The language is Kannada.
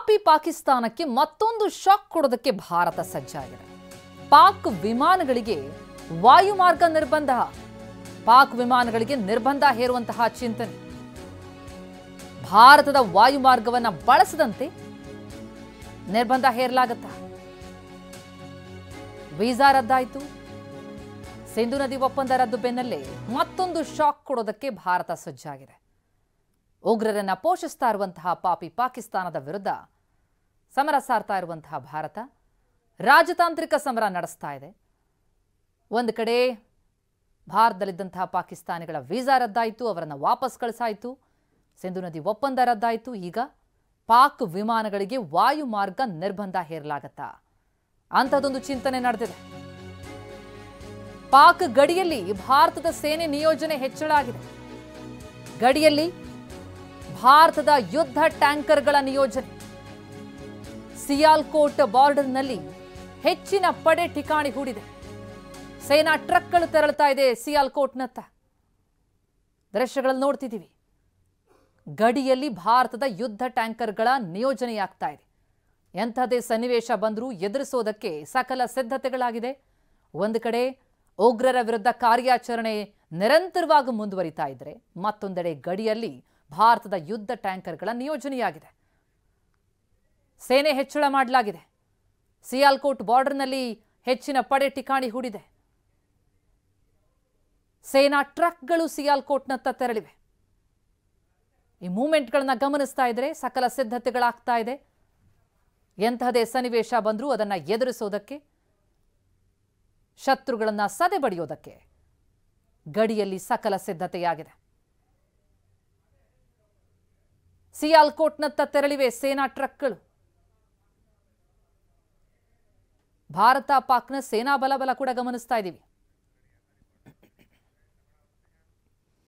ಪಾಪಿ ಪಾಕಿಸ್ತಾನಕ್ಕೆ ಮತ್ತೊಂದು ಶಾಕ್ ಕೊಡೋದಕ್ಕೆ ಭಾರತ ಸಜ್ಜಾಗಿದೆ. ಪಾಕ್ ವಿಮಾನಗಳಿಗೆ ವಾಯುಮಾರ್ಗ ನಿರ್ಬಂಧ. ಪಾಕ್ ವಿಮಾನಗಳಿಗೆ ನಿರ್ಬಂಧ ಹೇರುವಂತಹ ಚಿಂತನೆ. ಭಾರತದ ವಾಯುಮಾರ್ಗವನ್ನು ಬಳಸದಂತೆ ನಿರ್ಬಂಧ ಹೇರಲಾಗುತ್ತಾ? ವೀಸಾ ರದ್ದಾಯಿತು. ಸಿಂಧು ನದಿ ಒಪ್ಪಂದ ರದ್ದು ಬೆನ್ನಲ್ಲೇ ಮತ್ತೊಂದು ಶಾಕ್ ಕೊಡೋದಕ್ಕೆ ಭಾರತ ಸಜ್ಜಾಗಿದೆ. ಉಗ್ರರನ್ನ ಪೋಷಿಸ್ತಾ ಇರುವಂತಹ ಪಾಪಿ ಪಾಕಿಸ್ತಾನದ ವಿರುದ್ಧ ಸಮರ ಸಾರ್ತಾ ಇರುವಂತಹ ಭಾರತ ರಾಜತಾಂತ್ರಿಕ ಸಮರ ನಡೆಸ್ತಾ ಇದೆ. ಒಂದು ಕಡೆ ಭಾರತದಲ್ಲಿದ್ದಂತಹ ಪಾಕಿಸ್ತಾನಿಗಳ ವೀಸಾ ರದ್ದಾಯಿತು, ಅವರನ್ನು ವಾಪಸ್ ಕಳಿಸಾಯಿತು. ಸಿಂಧು ನದಿ ಒಪ್ಪಂದ ರದ್ದಾಯಿತು. ಈಗ ಪಾಕ್ ವಿಮಾನಗಳಿಗೆ ವಾಯುಮಾರ್ಗ ನಿರ್ಬಂಧ ಹೇರಲಾಗತ್ತಾ? ಅಂಥದ್ದೊಂದು ಚಿಂತನೆ ನಡೆದಿದೆ. ಪಾಕ್ ಗಡಿಯಲ್ಲಿ ಭಾರತದ ಸೇನೆ ನಿಯೋಜನೆ ಹೆಚ್ಚಳ ಆಗಿದೆ. ಗಡಿಯಲ್ಲಿ ಭಾರತದ ಯುದ್ಧ ಟ್ಯಾಂಕರ್ಗಳ ನಿಯೋಜನೆ. ಸಿಯಾಲ್ಕೋಟ್ ಬಾರ್ಡರ್ನಲ್ಲಿ ಹೆಚ್ಚಿನ ಪಡೆ ಠಿಕಾಣಿ ಹೂಡಿದೆ. ಸೇನಾ ಟ್ರಕ್ಗಳು ತೆರಳುತ್ತಾ ಇದೆ ಸಿಯಾಲ್ಕೋಟ್ನತ್ತ. ದೃಶ್ಯಗಳಲ್ಲಿ ನೋಡ್ತಿದ್ದೀವಿ. ಗಡಿಯಲ್ಲಿ ಭಾರತದ ಯುದ್ಧ ಟ್ಯಾಂಕರ್ಗಳ ನಿಯೋಜನೆಯಾಗ್ತಾ ಇದೆ. ಎಂಥದೇ ಸನ್ನಿವೇಶ ಬಂದರೂ ಎದುರಿಸೋದಕ್ಕೆ ಸಕಲ ಸಿದ್ಧತೆಗಳಾಗಿದೆ. ಒಂದು ಕಡೆ ಉಗ್ರರ ವಿರುದ್ಧ ಕಾರ್ಯಾಚರಣೆ ನಿರಂತರವಾಗಿ ಮುಂದುವರಿತಾ ಇದ್ರೆ, ಮತ್ತೊಂದೆಡೆ ಗಡಿಯಲ್ಲಿ ಭಾರತದ ಯುದ್ಧ ಟ್ಯಾಂಕರ್ಗಳ ನಿಯೋಜನೆಯಾಗಿದೆ. ಸೇನೆ ಹೆಚ್ಚಳ ಮಾಡಲಾಗಿದೆ. ಸಿಯಾಲ್ಕೋಟ್ ಬಾರ್ಡರ್ನಲ್ಲಿ ಹೆಚ್ಚಿನ ಪಡೆ ಠಿಕಾಣಿ ಹೂಡಿದೆ. ಸೇನಾ ಟ್ರಕ್ಗಳು ಸಿಯಾಲ್ಕೋಟ್ನತ್ತ ತೆರಳಿವೆ. ಈ ಮೂವ್ಮೆಂಟ್ಗಳನ್ನ ಗಮನಿಸ್ತಾ ಇದ್ರೆ ಸಕಲ ಸಿದ್ಧತೆಗಳಾಗ್ತಾ ಇದೆ. ಎಂತಹದೇ ಸನ್ನಿವೇಶ ಬಂದರೂ ಅದನ್ನು ಎದುರಿಸೋದಕ್ಕೆ, ಶತ್ರುಗಳನ್ನ ಸದೆಬಡಿಯೋದಕ್ಕೆ ಗಡಿಯಲ್ಲಿ ಸಕಲ ಸಿದ್ಧತೆಯಾಗಿದೆ. ಸಿಯಾಲ್ಕೋಟ್ನತ್ತ ತೆರಳಿವೆ ಸೇನಾ ಟ್ರಕ್ಗಳು. ಭಾರತ ಪಾಕ್ನ ಸೇನಾ ಬಲ ಕೂಡ ಗಮನಿಸ್ತಾ ಇದ್ದೀವಿ.